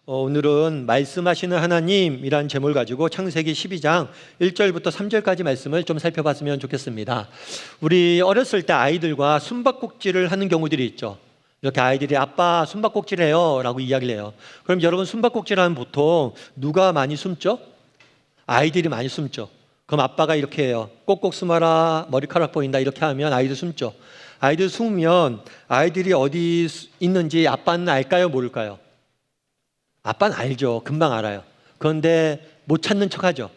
오늘은 말씀하시는 하나님이란 제목을 가지고 창세기 12장 1절부터 3절까지 말씀을 좀 살펴봤으면 좋겠습니다. 우리 어렸을 때 아이들과 숨바꼭질을 하는 경우들이 있죠. 이렇게 아이들이 아빠 숨바꼭질 해요 라고 이야기를 해요. 그럼 여러분 숨바꼭질 하면 보통 누가 많이 숨죠? 아이들이 많이 숨죠. 그럼 아빠가 이렇게 해요. 꼭꼭 숨어라, 머리카락 보인다, 이렇게 하면 아이들 숨죠. 아이들 숨으면 아이들이 어디 있는지 아빠는 알까요, 모를까요? 아빠는 알죠. 금방 알아요. 그런데 못 찾는 척하죠.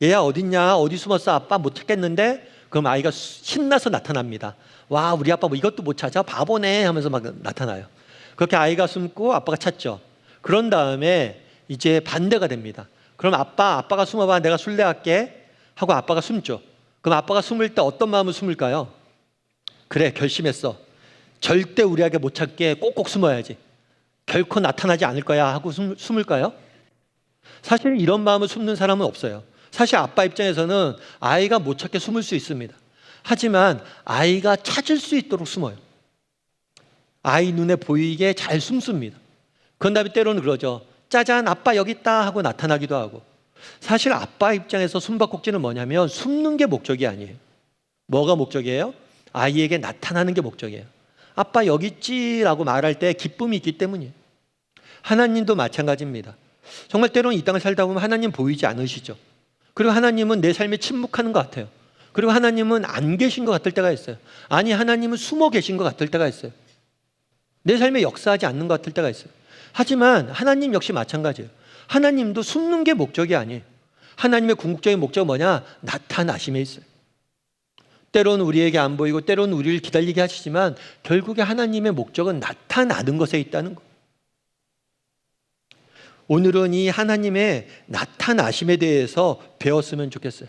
얘야 어딨냐, 어디 숨었어, 아빠 못 찾겠는데. 그럼 아이가 신나서 나타납니다. 와, 우리 아빠 뭐 이것도 못 찾아, 바보네 하면서 막 나타나요. 그렇게 아이가 숨고 아빠가 찾죠. 그런 다음에 이제 반대가 됩니다. 그럼 아빠가 숨어봐, 내가 술래할게 하고 아빠가 숨죠. 그럼 아빠가 숨을 때 어떤 마음으로 숨을까요? 그래, 결심했어. 절대 우리 아기 못 찾게 꼭꼭 숨어야지. 결코 나타나지 않을 거야 하고 숨을까요? 사실 이런 마음을 숨는 사람은 없어요. 사실 아빠 입장에서는 아이가 못 찾게 숨을 수 있습니다. 하지만 아이가 찾을 수 있도록 숨어요. 아이 눈에 보이게 잘 숨습니다. 그런 다음에 때로는 그러죠. 짜잔, 아빠 여기 있다 하고 나타나기도 하고. 사실 아빠 입장에서 숨바꼭질은 뭐냐면 숨는 게 목적이 아니에요. 뭐가 목적이에요? 아이에게 나타나는 게 목적이에요. 아빠 여기 있지라고 말할 때 기쁨이 있기 때문이에요. 하나님도 마찬가지입니다. 정말 때로는 이 땅을 살다 보면 하나님 보이지 않으시죠. 그리고 하나님은 내 삶에 침묵하는 것 같아요. 그리고 하나님은 안 계신 것 같을 때가 있어요. 아니, 하나님은 숨어 계신 것 같을 때가 있어요. 내 삶에 역사하지 않는 것 같을 때가 있어요. 하지만 하나님 역시 마찬가지예요. 하나님도 숨는 게 목적이 아니에요. 하나님의 궁극적인 목적은 뭐냐? 나타나심에 있어요. 때로는 우리에게 안 보이고 때로는 우리를 기다리게 하시지만 결국에 하나님의 목적은 나타나는 것에 있다는 거. 오늘은 이 하나님의 나타나심에 대해서 배웠으면 좋겠어요.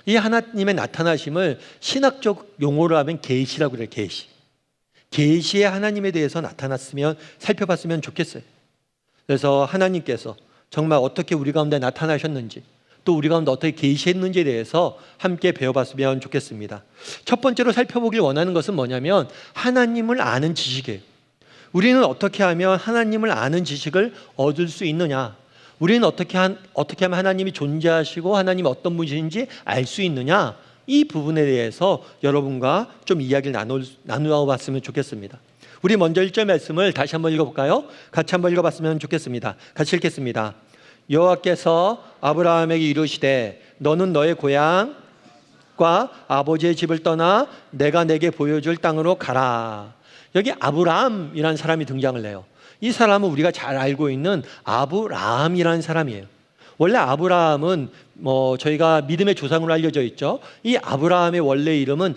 이 하나님의 나타나심을 신학적 용어로 하면 계시라고 그래요. 계시의 하나님에 대해서 나타났으면 살펴봤으면 좋겠어요. 그래서 하나님께서 정말 어떻게 우리 가운데 나타나셨는지, 또 우리 가운데 어떻게 계시했는지에 대해서 함께 배워봤으면 좋겠습니다. 첫 번째로 살펴보길 원하는 것은 뭐냐면 하나님을 아는 지식이에요. 우리는 어떻게 하면 하나님을 아는 지식을 얻을 수 있느냐? 우리는 어떻게 하면 하나님이 존재하시고 하나님이 어떤 분이신지 알 수 있느냐? 이 부분에 대해서 여러분과 좀 이야기를 나누어 봤으면 좋겠습니다. 우리 먼저 1절 말씀을 다시 한번 읽어볼까요? 같이 한번 읽어봤으면 좋겠습니다. 같이 읽겠습니다. 여호와께서 아브라함에게 이르시되 너는 너의 고향과 아버지의 집을 떠나 내가 내게 보여줄 땅으로 가라. 여기 아브라함이라는 사람이 등장을 해요. 이 사람은 우리가 잘 알고 있는 아브라함이라는 사람이에요. 원래 아브라함은 저희가 믿음의 조상으로 알려져 있죠. 이 아브라함의 원래 이름은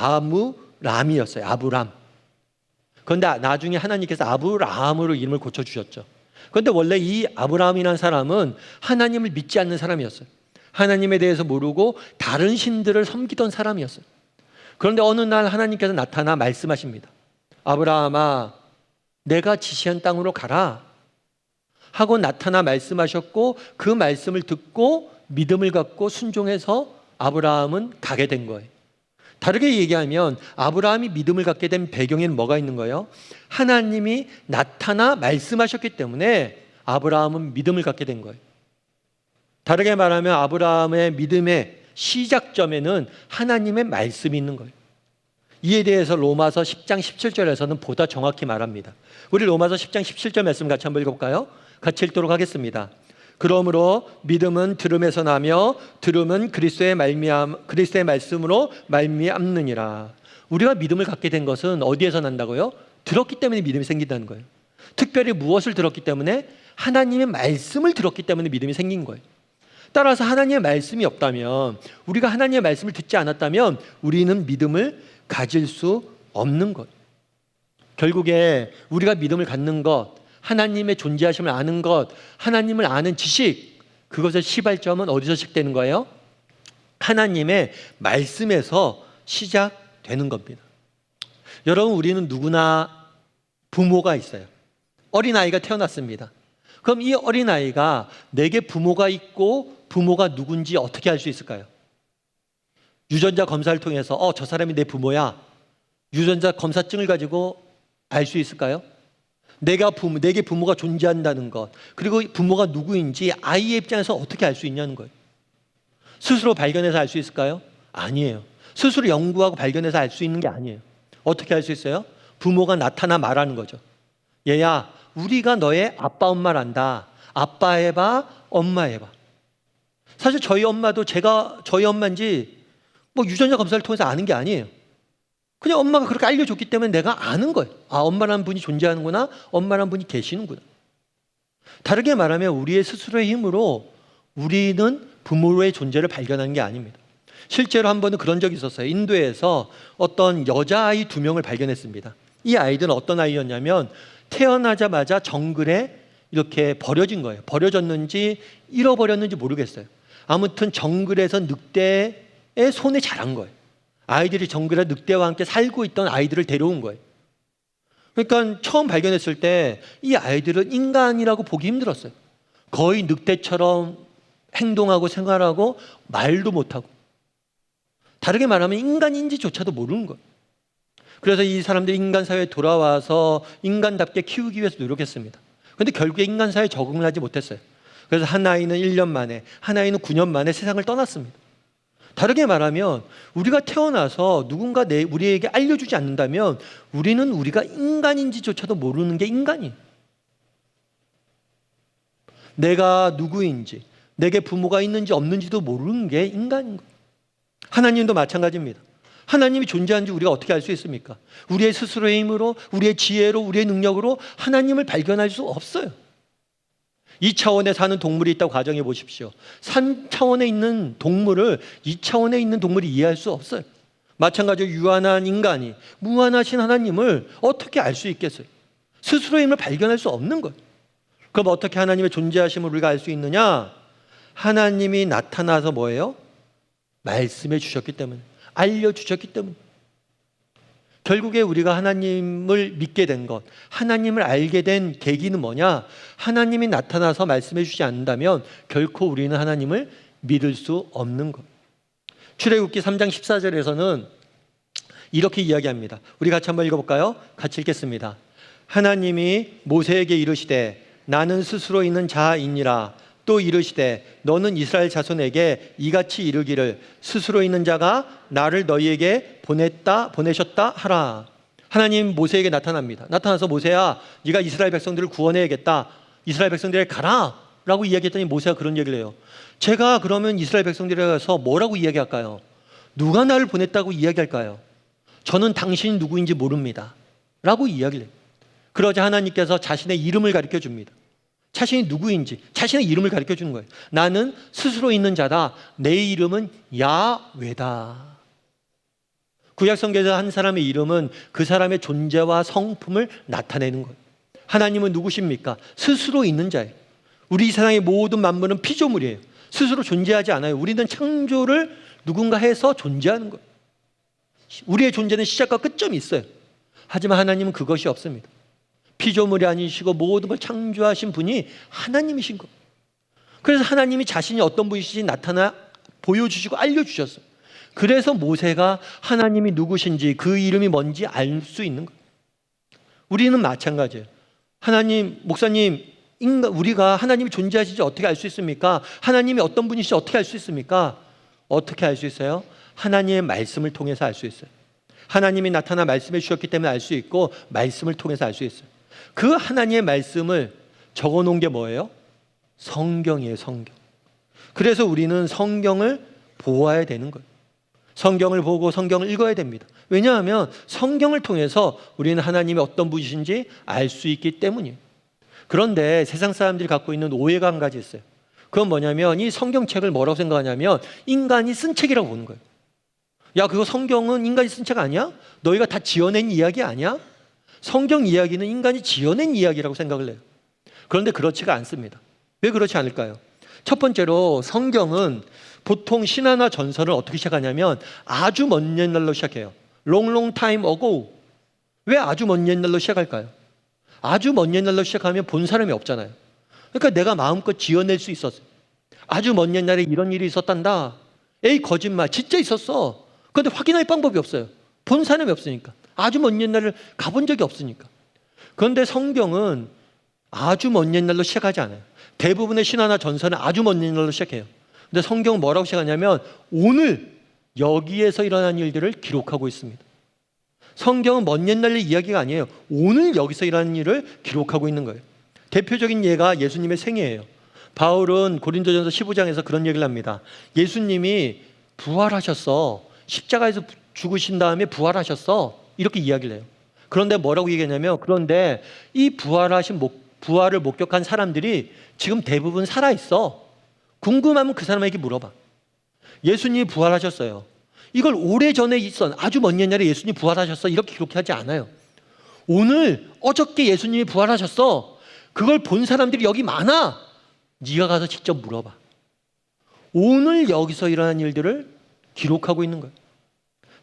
아므람이었어요. 아브람. 그런데 나중에 하나님께서 아브라함으로 이름을 고쳐주셨죠. 그런데 원래 이 아브라함이라는 사람은 하나님을 믿지 않는 사람이었어요. 하나님에 대해서 모르고 다른 신들을 섬기던 사람이었어요. 그런데 어느 날 하나님께서 나타나 말씀하십니다. 아브라함아, 내가 지시한 땅으로 가라 하고 나타나 말씀하셨고, 그 말씀을 듣고 믿음을 갖고 순종해서 아브라함은 가게 된 거예요. 다르게 얘기하면 아브라함이 믿음을 갖게 된 배경에는 뭐가 있는 거예요? 하나님이 나타나 말씀하셨기 때문에 아브라함은 믿음을 갖게 된 거예요. 다르게 말하면 아브라함의 믿음의 시작점에는 하나님의 말씀이 있는 거예요. 이에 대해서 로마서 10장 17절에서는 보다 정확히 말합니다. 우리 로마서 10장 17절 말씀 같이 한번 읽어볼까요? 같이 읽도록 하겠습니다. 그러므로 믿음은 들음에서 나며 들음은 그리스도의 말씀으로 말미암느니라. 우리가 믿음을 갖게 된 것은 어디에서 난다고요? 들었기 때문에 믿음이 생긴다는 거예요. 특별히 무엇을 들었기 때문에? 하나님의 말씀을 들었기 때문에 믿음이 생긴 거예요. 따라서 하나님의 말씀이 없다면, 우리가 하나님의 말씀을 듣지 않았다면 우리는 믿음을 가질 수 없는 것. 결국에 우리가 믿음을 갖는 것, 하나님의 존재하심을 아는 것, 하나님을 아는 지식, 그것의 시발점은 어디서 시작되는 거예요? 하나님의 말씀에서 시작되는 겁니다. 여러분, 우리는 누구나 부모가 있어요. 어린아이가 태어났습니다. 그럼 이 어린아이가 내게 부모가 있고 부모가 누군지 어떻게 알 수 있을까요? 유전자 검사를 통해서 저 사람이 내 부모야, 유전자 검사증을 가지고 알 수 있을까요? 내게 부모가 존재한다는 것, 그리고 부모가 누구인지 아이의 입장에서 어떻게 알 수 있냐는 거예요. 스스로 발견해서 알 수 있을까요? 아니에요. 스스로 연구하고 발견해서 알 수 있는 게 아니에요. 어떻게 알 수 있어요? 부모가 나타나 말하는 거죠. 얘야, 우리가 너의 아빠 엄마란다. 아빠 해봐, 엄마 해봐. 사실 저희 엄마도 제가 저희 엄마인지 뭐 유전자 검사를 통해서 아는 게 아니에요. 그냥 엄마가 그렇게 알려줬기 때문에 내가 아는 거예요. 아, 엄마라는 분이 존재하는구나. 엄마라는 분이 계시는구나. 다르게 말하면 우리의 스스로의 힘으로 우리는 부모의 존재를 발견하는 게 아닙니다. 실제로 한 번은 그런 적이 있었어요. 인도에서 어떤 여자아이 2명을 발견했습니다. 이 아이들은 어떤 아이였냐면 태어나자마자 정글에 이렇게 버려진 거예요. 버려졌는지 잃어버렸는지 모르겠어요. 아무튼 정글에서 늑대의 손에 자란 거예요. 아이들이 정글에 늑대와 함께 살고 있던 아이들을 데려온 거예요. 그러니까 처음 발견했을 때 이 아이들은 인간이라고 보기 힘들었어요. 거의 늑대처럼 행동하고 생활하고 말도 못하고, 다르게 말하면 인간인지조차도 모르는 거예요. 그래서 이 사람들이 인간 사회에 돌아와서 인간답게 키우기 위해서 노력했습니다. 그런데 결국에 인간 사회에 적응을 하지 못했어요. 그래서 한 아이는 1년 만에, 한 아이는 9년 만에 세상을 떠났습니다. 다르게 말하면 우리가 태어나서 누군가 우리에게 알려주지 않는다면 우리는 우리가 인간인지조차도 모르는 게 인간이에요. 내가 누구인지, 내게 부모가 있는지 없는지도 모르는 게 인간인 거예요. 하나님도 마찬가지입니다. 하나님이 존재하는지 우리가 어떻게 알 수 있습니까? 우리의 스스로의 힘으로, 우리의 지혜로, 우리의 능력으로 하나님을 발견할 수 없어요. 2차원에 사는 동물이 있다고 가정해 보십시오. 3차원에 있는 동물을 2차원에 있는 동물이 이해할 수 없어요. 마찬가지로 유한한 인간이 무한하신 하나님을 어떻게 알 수 있겠어요? 스스로의 힘을 발견할 수 없는 거예요. 그럼 어떻게 하나님의 존재하심을 우리가 알 수 있느냐? 하나님이 나타나서 뭐예요? 말씀해 주셨기 때문에, 알려주셨기 때문에. 결국에 우리가 하나님을 믿게 된 것, 하나님을 알게 된 계기는 뭐냐? 하나님이 나타나서 말씀해 주지 않는다면 결코 우리는 하나님을 믿을 수 없는 것. 출애굽기 3장 14절에서는 이렇게 이야기합니다. 우리 같이 한번 읽어볼까요? 같이 읽겠습니다. 하나님이 모세에게 이르시되 나는 스스로 있는 자이니라. 또 이르시되 너는 이스라엘 자손에게 이같이 이르기를 스스로 있는 자가 나를 너희에게 보내셨다 하라. 하나님 모세에게 나타납니다. 나타나서 모세야, 네가 이스라엘 백성들을 구원해야겠다. 이스라엘 백성들에게 가라 라고 이야기했더니 모세가 그런 얘기를 해요. 제가 그러면 이스라엘 백성들에게 가서 뭐라고 이야기할까요? 누가 나를 보냈다고 이야기할까요? 저는 당신이 누구인지 모릅니다 라고 이야기를 해요. 그러자 하나님께서 자신의 이름을 가르쳐 줍니다. 자신이 누구인지 자신의 이름을 가르쳐 주는 거예요. 나는 스스로 있는 자다. 내 이름은 야훼다. 구약성경에서 한 사람의 이름은 그 사람의 존재와 성품을 나타내는 거예요. 하나님은 누구십니까? 스스로 있는 자예요. 우리 세상의 모든 만물은 피조물이에요. 스스로 존재하지 않아요. 우리는 창조를 누군가 해서 존재하는 거예요. 우리의 존재는 시작과 끝점이 있어요. 하지만 하나님은 그것이 없습니다. 피조물이 아니시고 모든 걸 창조하신 분이 하나님이신 것. 그래서 하나님이 자신이 어떤 분이신지 나타나 보여주시고 알려주셨어요. 그래서 모세가 하나님이 누구신지 그 이름이 뭔지 알 수 있는 거예요. 우리는 마찬가지예요. 하나님, 목사님, 우리가 하나님이 존재하시는지 어떻게 알 수 있습니까? 하나님이 어떤 분이신지 어떻게 알 수 있습니까? 어떻게 알 수 있어요? 하나님의 말씀을 통해서 알 수 있어요. 하나님이 나타나 말씀해 주셨기 때문에 알 수 있고, 말씀을 통해서 알 수 있어요. 그 하나님의 말씀을 적어 놓은 게 뭐예요? 성경이에요, 성경. 그래서 우리는 성경을 보아야 되는 거예요. 성경을 보고 성경을 읽어야 됩니다. 왜냐하면 성경을 통해서 우리는 하나님이 어떤 분이신지 알 수 있기 때문이에요. 그런데 세상 사람들이 갖고 있는 오해가 한 가지 있어요. 그건 뭐냐면 이 성경책을 뭐라고 생각하냐면 인간이 쓴 책이라고 보는 거예요. 야, 그거 성경은 인간이 쓴 책 아니야? 너희가 다 지어낸 이야기 아니야? 성경 이야기는 인간이 지어낸 이야기라고 생각을 해요. 그런데 그렇지가 않습니다. 왜 그렇지 않을까요? 첫 번째로 성경은 보통 신화나 전설을 어떻게 시작하냐면 아주 먼 옛날로 시작해요. Long time ago. 왜 아주 먼 옛날로 시작할까요? 아주 먼 옛날로 시작하면 본 사람이 없잖아요. 그러니까 내가 마음껏 지어낼 수 있었어요. 아주 먼 옛날에 이런 일이 있었단다. 에이, 거짓말. 진짜 있었어. 그런데 확인할 방법이 없어요. 본 사람이 없으니까. 아주 먼 옛날을 가본 적이 없으니까. 그런데 성경은 아주 먼 옛날로 시작하지 않아요. 대부분의 신화나 전설은 아주 먼 옛날로 시작해요. 근데 성경은 뭐라고 시작하냐면 오늘 여기에서 일어난 일들을 기록하고 있습니다. 성경은 먼 옛날의 이야기가 아니에요. 오늘 여기서 일어난 일을 기록하고 있는 거예요. 대표적인 예가 예수님의 생애예요. 바울은 고린도전서 15장에서 그런 얘기를 합니다. 예수님이 부활하셨어. 십자가에서 죽으신 다음에 부활하셨어. 이렇게 이야기를 해요. 그런데 뭐라고 얘기하냐면, 그런데 이 부활을 목격한 사람들이 지금 대부분 살아있어. 궁금하면 그 사람에게 물어봐. 예수님이 부활하셨어요. 이걸 오래전에 있었, 아주 먼 옛날에 예수님이 부활하셨어. 이렇게 기록하지 않아요. 오늘, 어저께 예수님이 부활하셨어. 그걸 본 사람들이 여기 많아. 네가 가서 직접 물어봐. 오늘 여기서 일어난 일들을 기록하고 있는 거예요.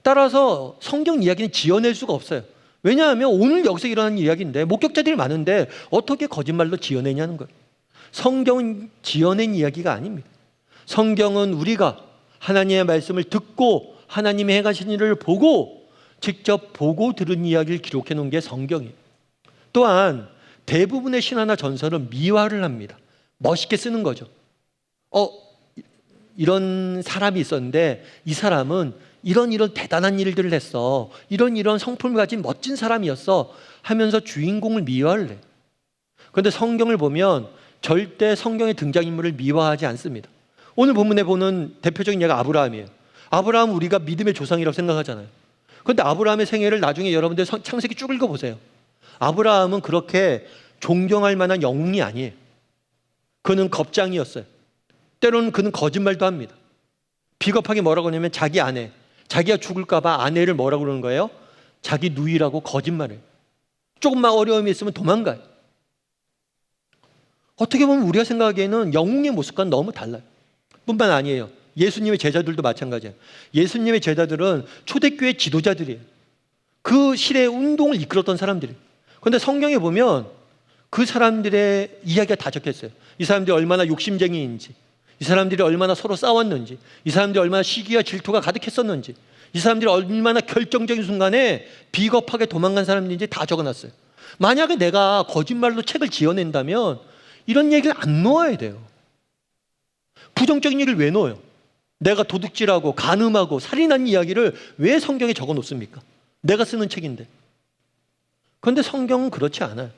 따라서 성경 이야기는 지어낼 수가 없어요. 왜냐하면 오늘 여기서 일어난 이야기인데, 목격자들이 많은데 어떻게 거짓말로 지어내냐는 거예요. 성경은 지어낸 이야기가 아닙니다. 성경은 우리가 하나님의 말씀을 듣고 하나님이 행하신 일을 보고 직접 보고 들은 이야기를 기록해 놓은 게 성경이에요. 또한 대부분의 신화나 전설은 미화를 합니다. 멋있게 쓰는 거죠. 이런 사람이 있었는데 이 사람은 이런 대단한 일들을 했어. 이런 성품을 가진 멋진 사람이었어. 하면서 주인공을 미화를 해요. 그런데 성경을 보면 절대 성경의 등장인물을 미화하지 않습니다. 오늘 본문에 보는 대표적인 예가 아브라함이에요. 아브라함은 우리가 믿음의 조상이라고 생각하잖아요. 그런데 아브라함의 생애를 나중에 여러분들 창세기 쭉 읽어보세요. 아브라함은 그렇게 존경할 만한 영웅이 아니에요. 그는 겁장이었어요. 때로는 그는 거짓말도 합니다. 비겁하게 뭐라고 하냐면 자기 아내, 자기가 죽을까 봐 아내를 뭐라고 그러는 거예요? 자기 누이라고 거짓말을. 조금만 어려움이 있으면 도망가요. 어떻게 보면 우리가 생각하기에는 영웅의 모습과는 너무 달라요. 뿐만 아니에요. 예수님의 제자들도 마찬가지예요. 예수님의 제자들은 초대교회 지도자들이에요. 그 시대의 운동을 이끌었던 사람들이에요. 그런데 성경에 보면 그 사람들의 이야기가 다 적혀있어요. 이 사람들이 얼마나 욕심쟁이인지, 이 사람들이 얼마나 서로 싸웠는지, 이 사람들이 얼마나 시기와 질투가 가득했었는지, 이 사람들이 얼마나 결정적인 순간에 비겁하게 도망간 사람들인지 다 적어놨어요. 만약에 내가 거짓말로 책을 지어낸다면 이런 얘기를 안 넣어야 돼요. 부정적인 얘기를 왜 넣어요? 내가 도둑질하고 간음하고 살인한 이야기를 왜 성경에 적어 놓습니까? 내가 쓰는 책인데. 그런데 성경은 그렇지 않아요.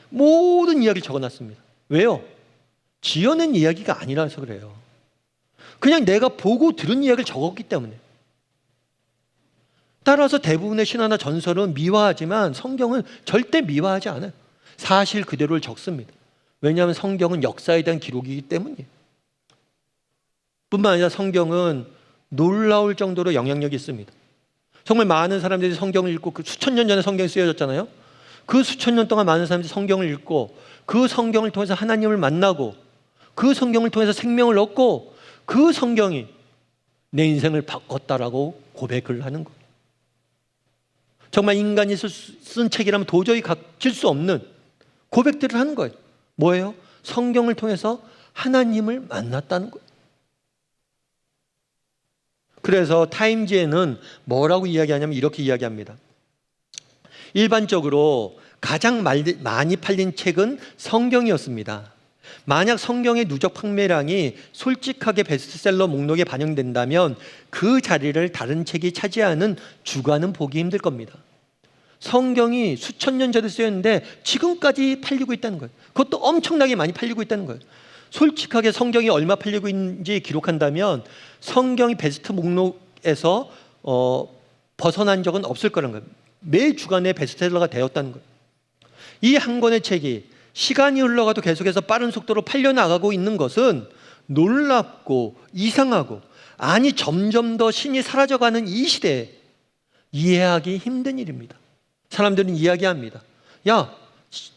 모든 이야기를 적어놨습니다. 왜요? 지어낸 이야기가 아니라서 그래요. 그냥 내가 보고 들은 이야기를 적었기 때문에. 따라서 대부분의 신화나 전설은 미화하지만 성경은 절대 미화하지 않아요. 사실 그대로를 적습니다. 왜냐하면 성경은 역사에 대한 기록이기 때문이에요. 뿐만 아니라 성경은 놀라울 정도로 영향력이 있습니다. 정말 많은 사람들이 성경을 읽고 그 수천 년 전에 성경이 쓰여졌잖아요. 그 수천 년 동안 많은 사람들이 성경을 읽고 그 성경을 통해서 하나님을 만나고 그 성경을 통해서 생명을 얻고 그 성경이 내 인생을 바꿨다라고 고백을 하는 거예요. 정말 인간이 쓴 책이라면 도저히 갖출 수 없는 고백들을 하는 거예요. 뭐예요? 성경을 통해서 하나님을 만났다는 거예요. 그래서 타임지에는 뭐라고 이야기하냐면 이렇게 이야기합니다. 일반적으로 가장 많이 팔린 책은 성경이었습니다. 만약 성경의 누적 판매량이 솔직하게 베스트셀러 목록에 반영된다면 그 자리를 다른 책이 차지하는 주관은 보기 힘들 겁니다. 성경이 수천 년 전에 쓰였는데 지금까지 팔리고 있다는 거예요. 그것도 엄청나게 많이 팔리고 있다는 거예요. 솔직하게 성경이 얼마 팔리고 있는지 기록한다면 성경이 베스트 목록에서 벗어난 적은 없을 거라는 거예요. 매 주간에 베스트셀러가 되었다는 거예요. 이 한 권의 책이 시간이 흘러가도 계속해서 빠른 속도로 팔려나가고 있는 것은 놀랍고 이상하고, 아니 점점 더 신이 사라져가는 이 시대에 이해하기 힘든 일입니다. 사람들은 이야기합니다. 야,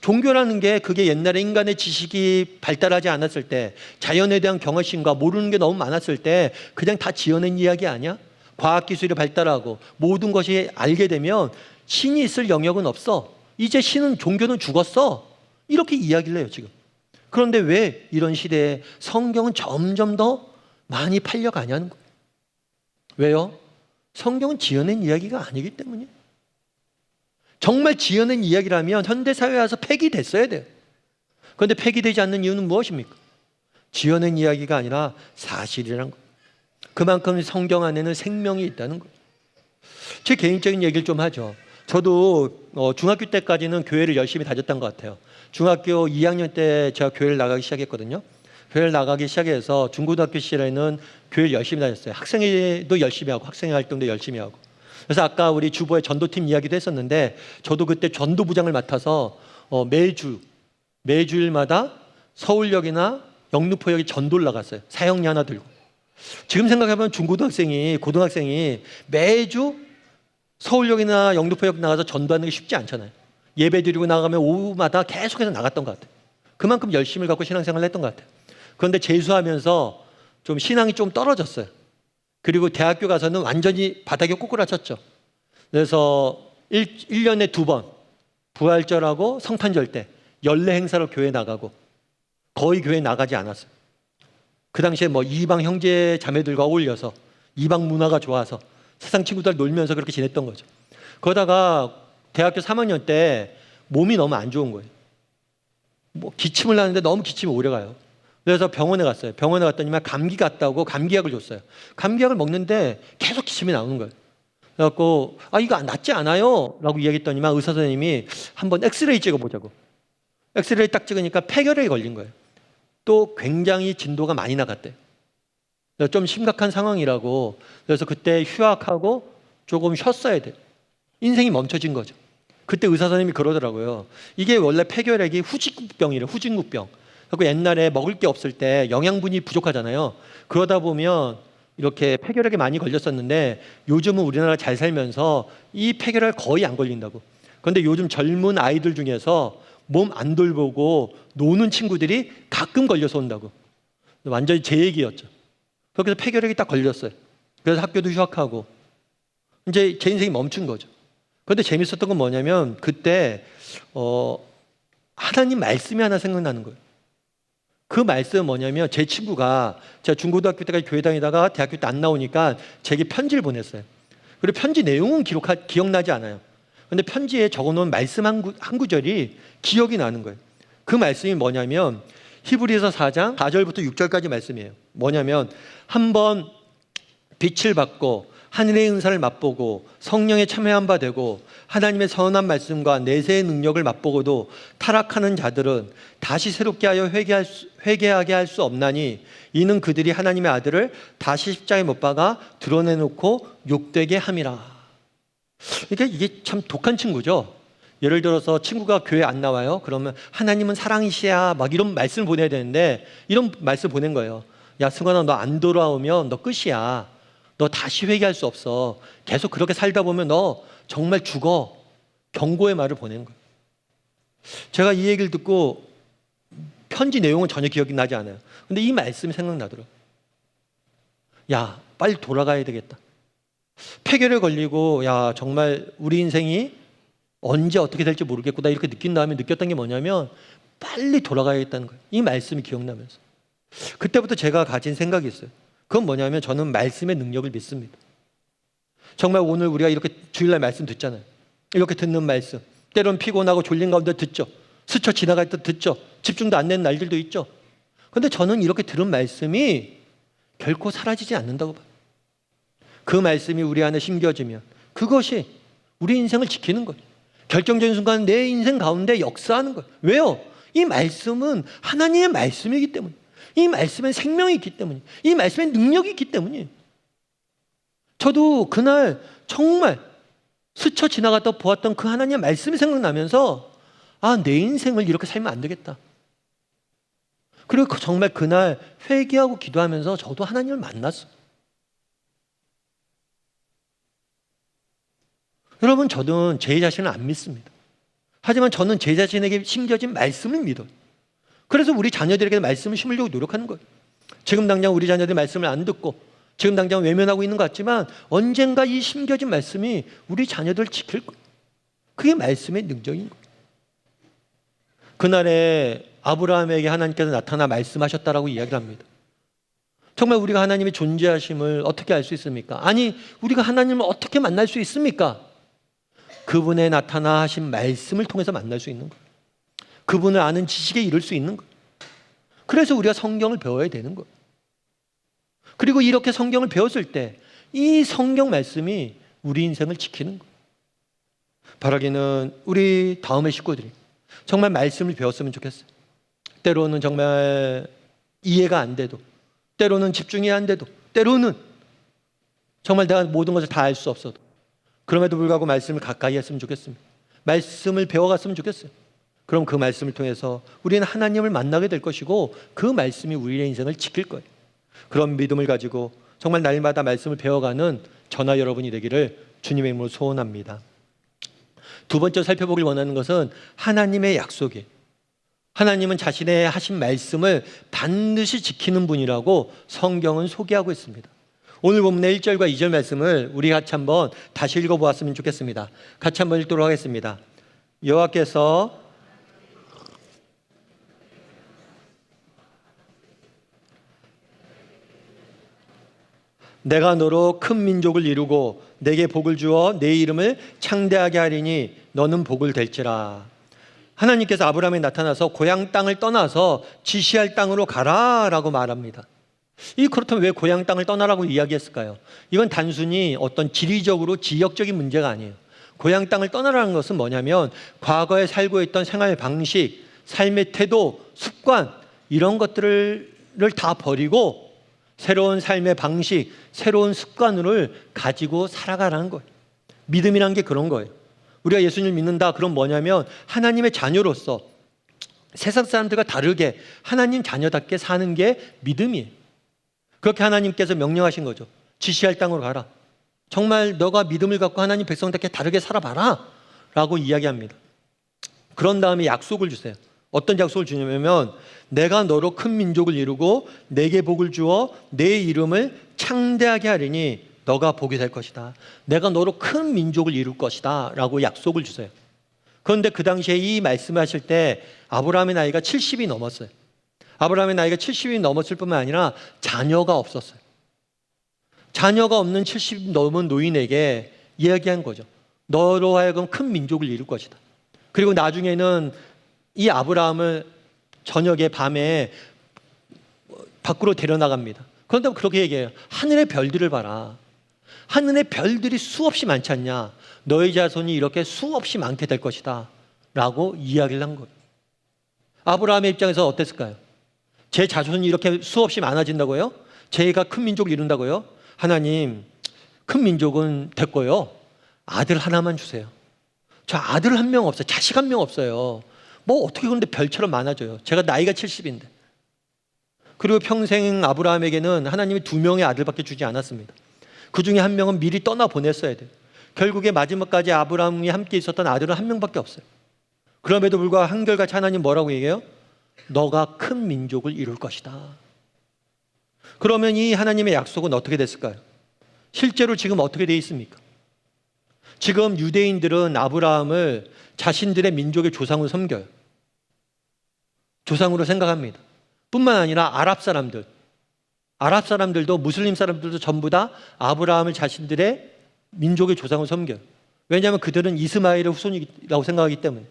종교라는 게 그게 옛날에 인간의 지식이 발달하지 않았을 때, 자연에 대한 경외심과 모르는 게 너무 많았을 때 그냥 다 지어낸 이야기 아니야? 과학기술이 발달하고 모든 것이 알게 되면 신이 있을 영역은 없어. 이제 신은, 종교는 죽었어. 이렇게 이야기를 해요 지금. 그런데 왜 이런 시대에 성경은 점점 더 많이 팔려가냐는 거예요. 왜요? 성경은 지어낸 이야기가 아니기 때문이에요. 정말 지어낸 이야기라면 현대사회에 와서 폐기됐어야 돼요. 그런데 폐기되지 않는 이유는 무엇입니까? 지어낸 이야기가 아니라 사실이라는 거예요. 그만큼 성경 안에는 생명이 있다는 거예요. 제 개인적인 얘기를 좀 하죠. 저도 중학교 때까지는 교회를 열심히 다녔던 것 같아요. 중학교 2학년 때 제가 교회를 나가기 시작했거든요. 교회를 나가기 시작해서 중고등학교 시절에는 교회를 열심히 다녔어요. 학생회도 열심히 하고 학생회 활동도 열심히 하고. 그래서 아까 우리 주보의 전도팀 이야기도 했었는데 저도 그때 전도부장을 맡아서 매주일마다 서울역이나 영등포역에 전도를 나갔어요. 사형리 하나 들고. 지금 생각해보면 고등학생이 매주 서울역이나 영등포역 나가서 전도하는 게 쉽지 않잖아요. 예배 드리고 나가면 오후마다 계속해서 나갔던 것 같아요. 그만큼 열심을 갖고 신앙생활을 했던 것 같아요. 그런데 재수하면서 좀 신앙이 좀 떨어졌어요. 그리고 대학교 가서는 완전히 바닥에 꼬꾸라쳤죠. 그래서 1년에 2번 부활절하고 성탄절 때 연례 행사로 교회 나가고 거의 교회 나가지 않았어요. 그 당시에 뭐 이방 형제 자매들과 어울려서 이방 문화가 좋아서 세상 친구들 놀면서 그렇게 지냈던 거죠. 그러다가 대학교 3학년 때 몸이 너무 안 좋은 거예요. 뭐 기침을 하는데 너무 기침이 오래 가요. 그래서 병원에 갔어요. 병원에 갔더니만 감기 같다고 감기약을 줬어요. 감기약을 먹는데 계속 기침이 나오는 거예요. 그래갖고 이거 낫지 않아요? 라고 이야기했더니만 의사 선생님이 한번 엑스레이 찍어보자고. 엑스레이 딱 찍으니까 폐결핵이 걸린 거예요. 또 굉장히 진도가 많이 나갔대요. 좀 심각한 상황이라고. 그래서 그때 휴학하고 조금 쉬었어야 돼요. 인생이 멈춰진 거죠. 그때 의사 선생님이 그러더라고요. 이게 원래 폐결핵이 후진국병이래요. 후진국병. 그리고 옛날에 먹을 게 없을 때 영양분이 부족하잖아요. 그러다 보면 이렇게 폐결핵에 많이 걸렸었는데 요즘은 우리나라 잘 살면서 이 폐결핵 거의 안 걸린다고. 그런데 요즘 젊은 아이들 중에서 몸 안 돌보고 노는 친구들이 가끔 걸려서 온다고. 완전히 제 얘기였죠. 그래서 폐결핵이 딱 걸렸어요. 그래서 학교도 휴학하고 이제 제 인생이 멈춘 거죠. 그런데 재밌었던 건 뭐냐면 그때 하나님 말씀이 하나 생각나는 거예요. 그 말씀은 뭐냐면 제 친구가 제가 중고등학교 때까지 교회 다니다가 대학교 때 안 나오니까 제게 편지를 보냈어요. 그리고 편지 내용은 기억나지 않아요. 그런데 편지에 적어놓은 말씀 한 구절이 기억이 나는 거예요. 그 말씀이 뭐냐면 히브리서 4장 4절부터 6절까지 말씀이에요. 뭐냐면 한번 빛을 받고 하늘의 은사를 맛보고 성령에 참여한 바 되고 하나님의 선한 말씀과 내세의 능력을 맛보고도 타락하는 자들은 다시 새롭게 하여 회개하게 할 수 없나니 이는 그들이 하나님의 아들을 다시 십자가에 못 박아 드러내놓고 욕되게 함이라. 그러니까 이게 참 독한 친구죠. 예를 들어서 친구가 교회 안 나와요. 그러면 하나님은 사랑이시야 막 이런 말씀을 보내야 되는데 이런 말씀을 보낸 거예요. 야 승관아, 너 안 돌아오면 너 끝이야. 너 다시 회개할 수 없어. 계속 그렇게 살다 보면 너 정말 죽어. 경고의 말을 보낸 거예요. 제가 이 얘기를 듣고 편지 내용은 전혀 기억이 나지 않아요. 근데 이 말씀이 생각나더라고요. 야, 빨리 돌아가야 되겠다. 폐결에 걸리고 야 정말 우리 인생이 언제 어떻게 될지 모르겠구나 이렇게 느낀 다음에 느꼈던 게 뭐냐면 빨리 돌아가야겠다는 거예요. 이 말씀이 기억나면서 그때부터 제가 가진 생각이 있어요. 그건 뭐냐면 저는 말씀의 능력을 믿습니다. 정말 오늘 우리가 이렇게 주일날 말씀 듣잖아요. 이렇게 듣는 말씀 때론 피곤하고 졸린 가운데 듣죠. 스쳐 지나갈 때 듣죠. 집중도 안 되는 날들도 있죠. 그런데 저는 이렇게 들은 말씀이 결코 사라지지 않는다고 봐요. 그 말씀이 우리 안에 심겨지면 그것이 우리 인생을 지키는 거예요. 결정적인 순간 내 인생 가운데 역사하는 거예요. 왜요? 이 말씀은 하나님의 말씀이기 때문에, 이 말씀에 생명이 있기 때문에, 이 말씀에 능력이 있기 때문이에요. 저도 그날 정말 스쳐 지나갔다 보았던 그 하나님의 말씀이 생각나면서 내 인생을 이렇게 살면 안 되겠다. 그리고 정말 그날 회개하고 기도하면서 저도 하나님을 만났어요. 여러분, 저는 제 자신을 안 믿습니다. 하지만 저는 제 자신에게 심겨진 말씀을 믿어요. 그래서 우리 자녀들에게 말씀을 심으려고 노력하는 거예요. 지금 당장 우리 자녀들이 말씀을 안 듣고 지금 당장 외면하고 있는 것 같지만 언젠가 이 심겨진 말씀이 우리 자녀들을 지킬 거예요. 그게 말씀의 능력인 거예요. 그날에 아브라함에게 하나님께서 나타나 말씀하셨다라고 이야기를 합니다. 정말 우리가 하나님의 존재하심을 어떻게 알 수 있습니까? 아니, 우리가 하나님을 어떻게 만날 수 있습니까? 그분의 나타나신 말씀을 통해서 만날 수 있는 거예요. 그분을 아는 지식에 이를 수 있는 거예요. 그래서 우리가 성경을 배워야 되는 거예요. 그리고 이렇게 성경을 배웠을 때 이 성경 말씀이 우리 인생을 지키는 거예요. 바라기는 우리 다음의 식구들이 정말 말씀을 배웠으면 좋겠어요. 때로는 정말 이해가 안 돼도, 때로는 집중이 안 돼도, 때로는 정말 내가 모든 것을 다 알 수 없어도, 그럼에도 불구하고 말씀을 가까이 했으면 좋겠습니다. 말씀을 배워갔으면 좋겠어요. 그럼 그 말씀을 통해서 우리는 하나님을 만나게 될 것이고 그 말씀이 우리의 인생을 지킬 거예요. 그런 믿음을 가지고 정말 날마다 말씀을 배워가는 저나 여러분이 되기를 주님의 이름으로 소원합니다. 두 번째 살펴보길 원하는 것은 하나님의 약속이에요. 하나님은 자신의 하신 말씀을 반드시 지키는 분이라고 성경은 소개하고 있습니다. 오늘 본문의 1절과 2절 말씀을 우리 같이 한번 다시 읽어보았으면 좋겠습니다. 같이 한번 읽도록 하겠습니다. 여호와께서 내가 너로 큰 민족을 이루고 내게 복을 주어 내 이름을 창대하게 하리니 너는 복을 될지라. 하나님께서 아브라함에 나타나서 고향 땅을 떠나서 지시할 땅으로 가라라고 말합니다. 그렇다면 왜 고향 땅을 떠나라고 이야기했을까요? 이건 단순히 어떤 지리적으로 지역적인 문제가 아니에요. 고향 땅을 떠나라는 것은 뭐냐면 과거에 살고 있던 생활 방식, 삶의 태도, 습관 이런 것들을 다 버리고 새로운 삶의 방식, 새로운 습관을 가지고 살아가라는 거예요. 믿음이란 게 그런 거예요. 우리가 예수님을 믿는다 그럼 뭐냐면 하나님의 자녀로서 세상 사람들과 다르게 하나님 자녀답게 사는 게 믿음이에요. 그렇게 하나님께서 명령하신 거죠. 지시할 땅으로 가라. 정말 너가 믿음을 갖고 하나님 백성답게 다르게 살아봐라 라고 이야기합니다. 그런 다음에 약속을 주세요. 어떤 약속을 주냐면 내가 너로 큰 민족을 이루고 내게 복을 주어 내 이름을 창대하게 하리니 너가 복이 될 것이다. 내가 너로 큰 민족을 이룰 것이다 라고 약속을 주세요. 그런데 그 당시에 이 말씀을 하실 때 아브라함의 나이가 70이 넘었어요. 아브라함의 나이가 70이 넘었을 뿐만 아니라 자녀가 없었어요. 자녀가 없는 70 넘은 노인에게 이야기한 거죠. 너로 하여금 큰 민족을 이룰 것이다. 그리고 나중에는 이 아브라함을 저녁에 밤에 밖으로 데려나갑니다. 그런데 그렇게 얘기해요. 하늘의 별들을 봐라. 하늘의 별들이 수없이 많지 않냐. 너의 자손이 이렇게 수없이 많게 될 것이다 라고 이야기를 한 거예요. 아브라함의 입장에서 어땠을까요? 제 자손이 이렇게 수없이 많아진다고요? 제가 큰 민족을 이룬다고요? 하나님, 큰 민족은 됐고요. 아들 하나만 주세요. 저 아들 한 명 없어요. 자식 한 명 없어요. 뭐 어떻게 그런데 별처럼 많아져요. 제가 나이가 70인데. 그리고 평생 아브라함에게는 하나님이 2명의 아들밖에 주지 않았습니다. 그 중에 한 명은 미리 떠나보냈어야 돼요. 결국에 마지막까지 아브라함이 함께 있었던 아들은 한 명밖에 없어요. 그럼에도 불구하고 한결같이 하나님 뭐라고 얘기해요? 너가 큰 민족을 이룰 것이다. 그러면 이 하나님의 약속은 어떻게 됐을까요? 실제로 지금 어떻게 되어 있습니까? 지금 유대인들은 아브라함을 자신들의 민족의 조상으로 섬겨요. 조상으로 생각합니다. 뿐만 아니라 아랍 사람들도 무슬림 사람들도 전부 다 아브라함을 자신들의 민족의 조상으로 섬겨요. 왜냐하면 그들은 이스마엘의 후손이라고 생각하기 때문에.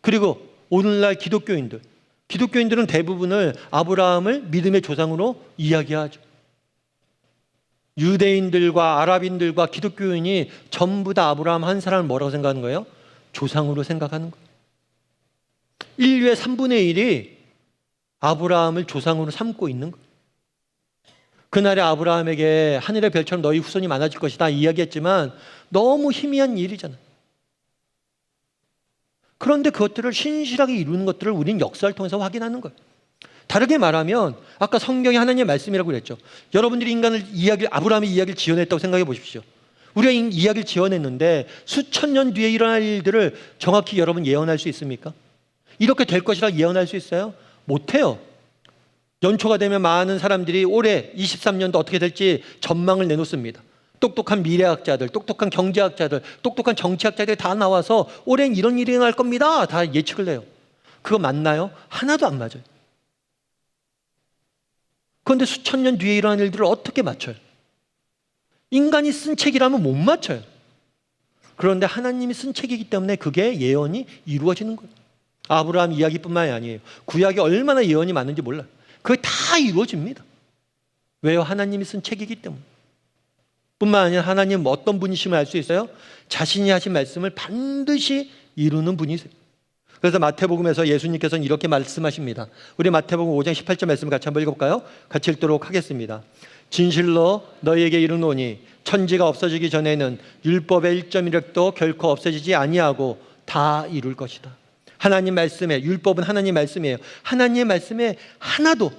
그리고 오늘날 기독교인들은 대부분을 아브라함을 믿음의 조상으로 이야기하죠. 유대인들과 아랍인들과 기독교인이 전부 다 아브라함 한 사람을 뭐라고 생각하는 거예요? 조상으로 생각하는 거예요. 인류의 3분의 1이 아브라함을 조상으로 삼고 있는 거예요. 그날에 아브라함에게 하늘의 별처럼 너희 후손이 많아질 것이다 이야기했지만 너무 희미한 일이잖아요. 그런데 그것들을 신실하게 이루는 것들을 우리는 역사를 통해서 확인하는 거예요. 다르게 말하면 아까 성경이 하나님의 말씀이라고 그랬죠. 여러분들이 아브라함의 이야기를 지어냈다고 생각해 보십시오. 우리가 이야기를 지어냈는데 수천 년 뒤에 일어날 일들을 정확히 여러분 예언할 수 있습니까? 이렇게 될 것이라 예언할 수 있어요? 못해요. 연초가 되면 많은 사람들이 올해 23년도 어떻게 될지 전망을 내놓습니다. 똑똑한 미래학자들, 똑똑한 경제학자들, 똑똑한 정치학자들이 다 나와서 올해는 이런 일이 일어날 겁니다. 다 예측을 해요. 그거 맞나요? 하나도 안 맞아요. 그런데 수천 년 뒤에 일어날 일들을 어떻게 맞춰요? 인간이 쓴 책이라면 못 맞춰요. 그런데 하나님이 쓴 책이기 때문에 그게 예언이 이루어지는 거예요. 아브라함 이야기뿐만이 아니에요. 구약에 얼마나 예언이 많은지 몰라요. 그게 다 이루어집니다. 왜요? 하나님이 쓴 책이기 때문에. 뿐만 아니라 하나님 어떤 분이심을 알 수 있어요? 자신이 하신 말씀을 반드시 이루는 분이세요. 그래서 마태복음에서 예수님께서는 이렇게 말씀하십니다. 우리 마태복음 5장 18절 말씀을 같이 한번 읽어볼까요? 같이 읽도록 하겠습니다. 진실로 너희에게 이르노니 천지가 없어지기 전에는 율법의 1.1획도 결코 없어지지 아니하고 다 이룰 것이다. 하나님 말씀에, 율법은 하나님 말씀이에요. 하나님의 말씀에 하나도,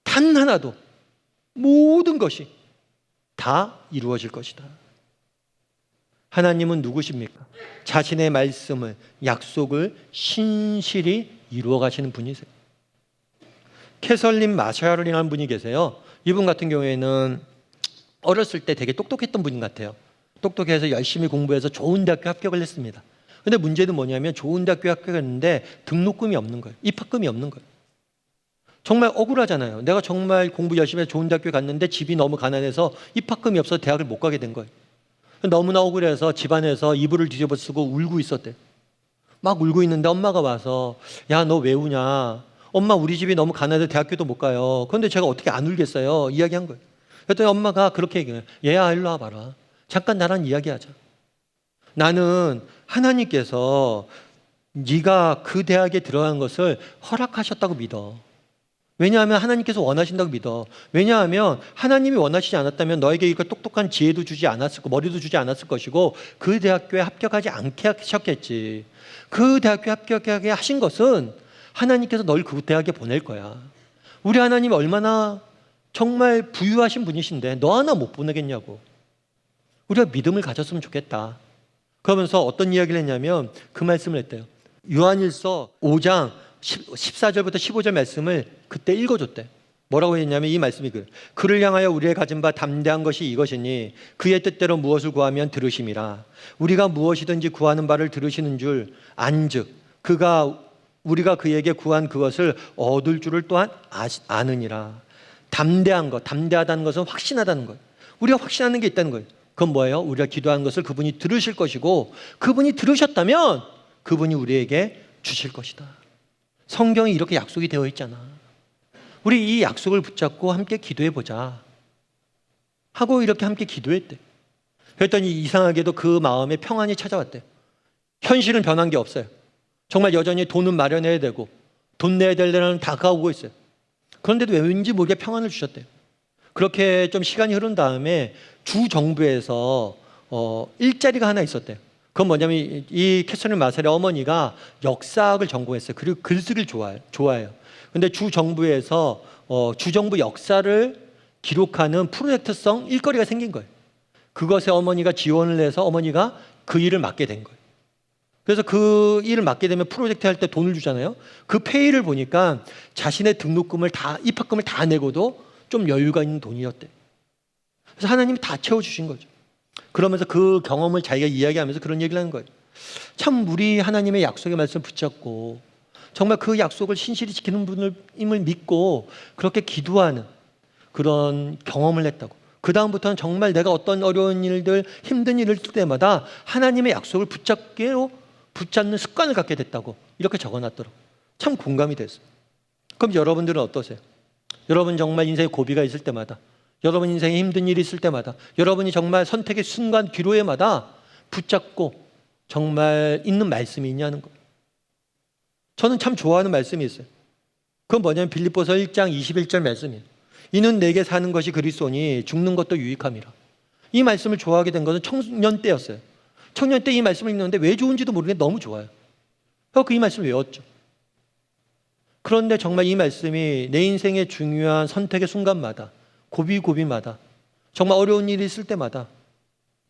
단 하나도, 모든 것이 다 이루어질 것이다. 하나님은 누구십니까? 자신의 말씀을, 약속을 신실히 이루어 가시는 분이세요. 캐설린 마샬이라는 분이 계세요. 이분 같은 경우에는 어렸을 때 되게 똑똑했던 분인 것 같아요. 똑똑해서 열심히 공부해서 좋은 대학교 합격을 했습니다. 근데 문제는 뭐냐면 좋은 대학교 합격했는데 등록금이 없는 거예요. 입학금이 없는 거예요. 정말 억울하잖아요. 내가 정말 공부 열심히 해서 좋은 대학교 갔는데 집이 너무 가난해서 입학금이 없어서 대학을 못 가게 된 거예요. 너무나 억울해서 집안에서 이불을 뒤집어 쓰고 울고 있었대요. 막 울고 있는데 엄마가 와서 야, 너 왜 우냐? 엄마, 우리 집이 너무 가난해서 대학교도 못 가요. 그런데 제가 어떻게 안 울겠어요? 이야기한 거예요. 그랬더니 엄마가 그렇게 얘기해요. 얘야, 일로 와봐라. 잠깐 나랑 이야기하자. 나는 하나님께서 네가 그 대학에 들어간 것을 허락하셨다고 믿어. 왜냐하면 하나님께서 원하신다고 믿어. 왜냐하면 하나님이 원하시지 않았다면 너에게 이거 똑똑한 지혜도 주지 않았을 거, 머리도 주지 않았을 것이고 그 대학교에 합격하지 않게 하셨겠지. 그 대학교에 합격하게 하신 것은 하나님께서 널 그 대학에 보낼 거야. 우리 하나님이 얼마나 정말 부유하신 분이신데 너 하나 못 보내겠냐고. 우리가 믿음을 가졌으면 좋겠다. 그러면서 어떤 이야기를 했냐면 그 말씀을 했대요. 요한일서 5장 14절부터 15절 말씀을 그때 읽어줬대. 뭐라고 했냐면 이 말씀이 그를 향하여 우리의 가진 바 담대한 것이 이것이니 그의 뜻대로 무엇을 구하면 들으심이라. 우리가 무엇이든지 구하는 바를 들으시는 줄 안즉 우리가 그에게 구한 그것을 얻을 줄을 또한 아느니라. 담대한 것, 담대하다는 것은 확신하다는 거예요. 우리가 확신하는 게 있다는 거예요. 그건 뭐예요? 우리가 기도한 것을 그분이 들으실 것이고 그분이 들으셨다면 그분이 우리에게 주실 것이다. 성경이 이렇게 약속이 되어 있잖아. 우리 이 약속을 붙잡고 함께 기도해 보자 하고 이렇게 함께 기도했대. 그랬더니 이상하게도 그 마음에 평안이 찾아왔대. 현실은 변한 게 없어요. 정말 여전히 돈은 마련해야 되고 돈 내야 될 데는 다가오고 있어요. 그런데도 왠지 모르게 평안을 주셨대요. 그렇게 좀 시간이 흐른 다음에 주 정부에서 일자리가 하나 있었대요. 그건 뭐냐면 이 캐서린 마샬의 어머니가 역사학을 전공했어요. 그리고 글쓰기를 좋아해요. 근데 주 정부에서 주정부 역사를 기록하는 프로젝트성 일거리가 생긴 거예요. 그것에 어머니가 지원을 해서 어머니가 그 일을 맡게 된 거예요. 그래서 그 일을 맡게 되면 프로젝트 할 때 돈을 주잖아요. 그 페이를 보니까 자신의 등록금을 입학금을 다 내고도 좀 여유가 있는 돈이었대. 그래서 하나님이 다 채워주신 거죠. 그러면서 그 경험을 자기가 이야기하면서 그런 얘기를 하는 거예요. 참 우리 하나님의 약속의 말씀을 붙잡고 정말 그 약속을 신실히 지키는 분임을 믿고 그렇게 기도하는 그런 경험을 했다고. 그 다음부터는 정말 내가 어떤 어려운 일들, 힘든 일을 할 때마다 하나님의 약속을 붙잡는 습관을 갖게 됐다고 이렇게 적어놨더라고요. 참 공감이 됐어요. 그럼 여러분들은 어떠세요? 여러분 정말 인생에 고비가 있을 때마다, 여러분 인생에 힘든 일이 있을 때마다, 여러분이 정말 선택의 순간 기로에마다 붙잡고 정말 있는 말씀이 있냐는 거예요. 저는 참 좋아하는 말씀이 있어요. 그건 뭐냐면 빌립보서 1장 21절 말씀이에요. 이는 내게 사는 것이 그리스도니 죽는 것도 유익함이라. 이 말씀을 좋아하게 된 것은 청년 때였어요. 청년 때 이 말씀을 읽는데 왜 좋은지도 모르겠는데 너무 좋아요. 그래서 이 말씀을 외웠죠. 그런데 정말 이 말씀이 내 인생의 중요한 선택의 순간마다, 고비마다, 정말 어려운 일이 있을 때마다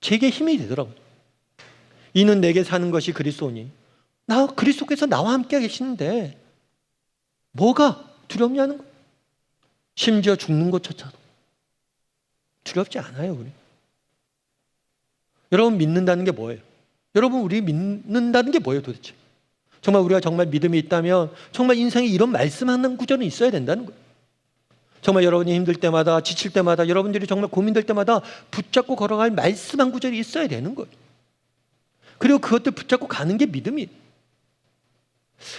제게 힘이 되더라고요. 이는 내게 사는 것이 그리스도니, 그리스도께서 나와 함께 계시는데 뭐가 두렵냐는 거예요. 심지어 죽는 것조차도 두렵지 않아요. 우리 여러분 믿는다는 게 뭐예요? 여러분 우리 믿는다는 게 뭐예요 도대체? 정말 우리가 정말 믿음이 있다면 정말 인생에 이런 말씀하는 구절은 있어야 된다는 거예요. 정말 여러분이 힘들 때마다, 지칠 때마다, 여러분들이 정말 고민될 때마다 붙잡고 걸어갈 말씀 한 구절이 있어야 되는 거예요. 그리고 그것들 붙잡고 가는 게 믿음이.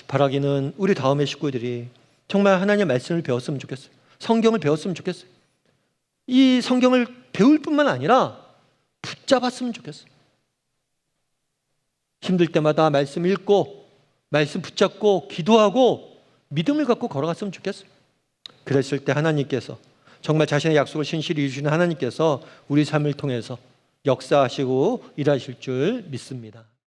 바라기는 우리 다음의 식구들이 정말 하나님의 말씀을 배웠으면 좋겠어요. 성경을 배웠으면 좋겠어요. 이 성경을 배울 뿐만 아니라 붙잡았으면 좋겠어요. 힘들 때마다 말씀 읽고 말씀 붙잡고 기도하고 믿음을 갖고 걸어갔으면 좋겠어요. 그랬을 때 하나님께서 정말 자신의 약속을 신실히 이루시는 하나님께서 우리 삶을 통해서 역사하시고 일하실 줄 믿습니다.